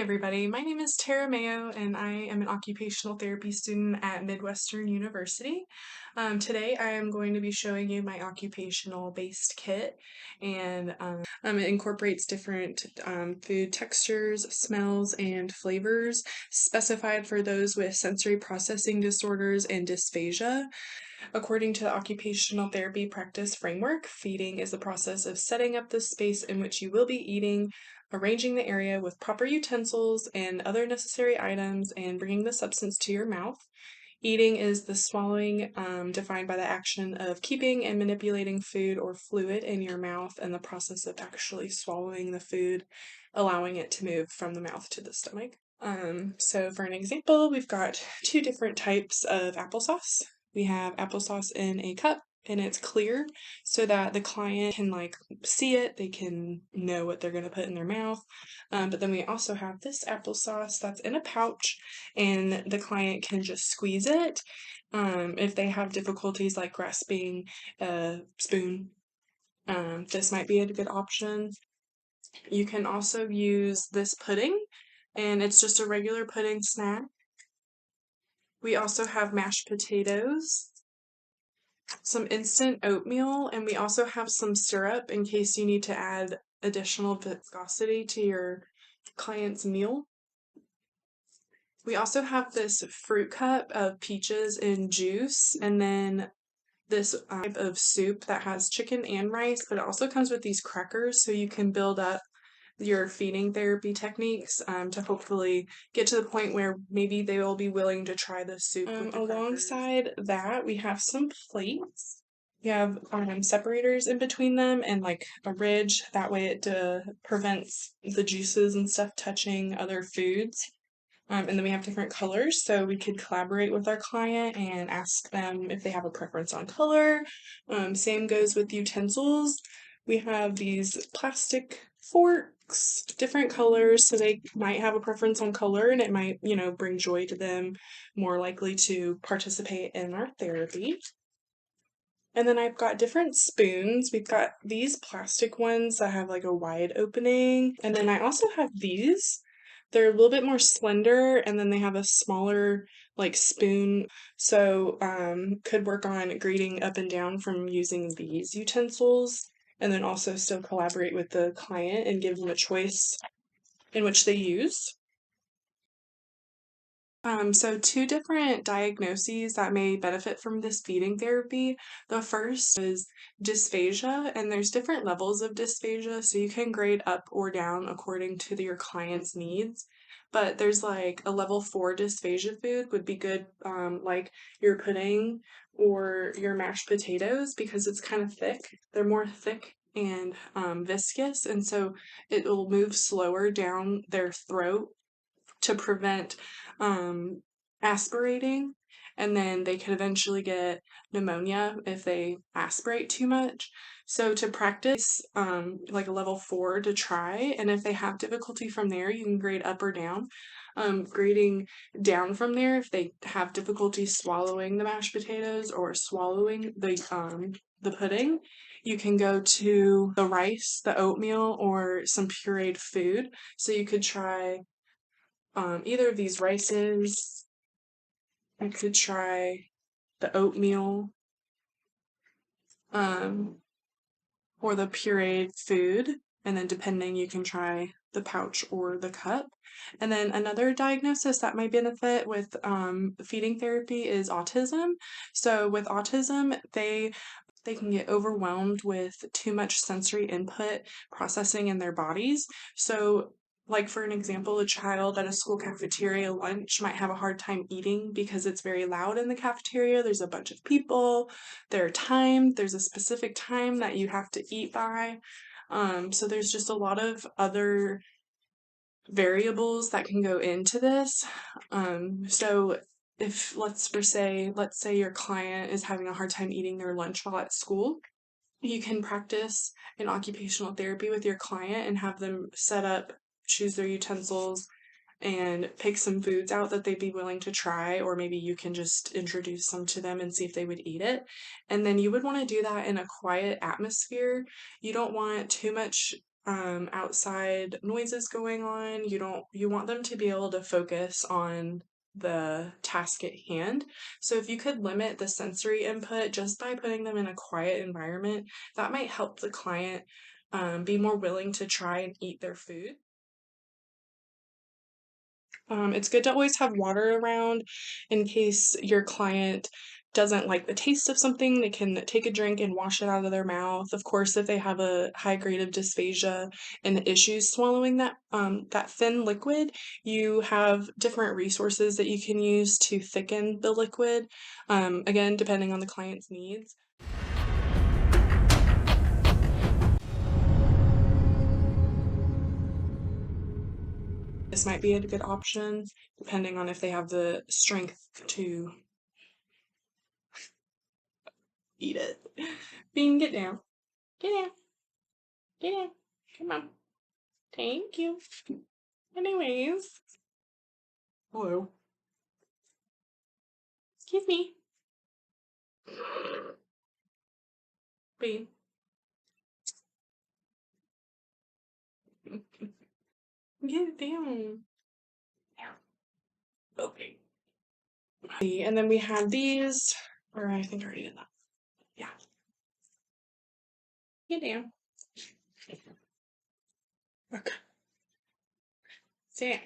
everybody, my name is Tara Mayo and I am an occupational therapy student at Midwestern University. Today I am going to be showing you my occupational based kit, and it incorporates different food textures, smells, and flavors specified for those with sensory processing disorders and dysphagia. According to the occupational therapy practice framework, feeding is the process of setting up the space in which you will be eating, arranging the area with proper utensils and other necessary items, and bringing the substance to your mouth. Eating is the swallowing, defined by the action of keeping and manipulating food or fluid in your mouth and the process of actually swallowing the food, allowing it to move from the mouth to the stomach. So for an example, we've got two different types of applesauce. We have applesauce in a cup, and it's clear so that the client can see it, they can know what they're going to put in their mouth. But then we also have this applesauce that's in a pouch, and the client can just squeeze it if they have difficulties like grasping a spoon. This might be a good option. You can also use this pudding, and it's just a regular pudding snack. We also have mashed potatoes, some instant oatmeal, and we also have some syrup in case you need to add additional viscosity to your client's meal. We also have this fruit cup of peaches and juice, and then this type of soup that has chicken and rice, but it also comes with these crackers so you can build up your feeding therapy techniques to hopefully get to the point where maybe they will be willing to try the soup with the alongside crackers. That, we have some plates. We have separators in between them and like a ridge. That way it prevents the juices and stuff touching other foods. And then we have different colors, so we could collaborate with our client and ask them if they have a preference on color. Same goes with utensils. We have these plastic forks, different colors, so they might have a preference on color, and it might, bring joy to them, more likely to participate in our therapy. And then I've got different spoons. We've got these plastic ones that have like a wide opening, and then I also have these. They're a little bit more slender, and then they have a smaller spoon, so could work on grading up and down from using these utensils, and then also still collaborate with the client and give them a choice in which they use. So two different diagnoses that may benefit from this feeding therapy. The first is dysphagia, and there's different levels of dysphagia, so you can grade up or down according to your client's needs. But there's like a level 4 dysphagia food would be good, like your pudding or your mashed potatoes, because it's kind of thick. They're more thick and viscous, and so it will move slower down their throat to prevent aspirating, and then they could eventually get pneumonia if they aspirate too much. So to practice like a level 4 to try, and if they have difficulty from there, you can grade up or down. Grading down from there if they have difficulty swallowing the mashed potatoes or swallowing the pudding, you can go to the rice, the oatmeal, or some pureed food. So you could try either of these rices. I could try the oatmeal, or the pureed food, and then depending, you can try the pouch or the cup. And then another diagnosis that might benefit with feeding therapy is autism. So with autism, they can get overwhelmed with too much sensory input processing in their bodies. So like for an example, a child at a school cafeteria lunch might have a hard time eating because it's very loud in the cafeteria. There's a bunch of people. They're timed. There's a specific time that you have to eat by. So there's just a lot of other variables that can go into this. So if let's say your client is having a hard time eating their lunch while at school, you can practice in occupational therapy with your client and have them set up, choose their utensils, and pick some foods out that they'd be willing to try, or maybe you can just introduce some to them and see if they would eat it. And then you would want to do that in a quiet atmosphere. You don't want too much outside noises going on. You want them to be able to focus on the task at hand. So if you could limit the sensory input just by putting them in a quiet environment, that might help the client be more willing to try and eat their food. It's good to always have water around in case your client doesn't like the taste of something. They can take a drink and wash it out of their mouth. Of course, if they have a high grade of dysphagia and issues swallowing that thin liquid, you have different resources that you can use to thicken the liquid. Again, depending on the client's needs. This might be a good option, depending on if they have the strength to eat it. Bean, get down. Get down. Get down. Come on. Thank you. Anyways. Hello. Excuse me. Bean. Get down. Okay. And then we have these, or I think I already did that. Yeah. Get down. Okay. Sit.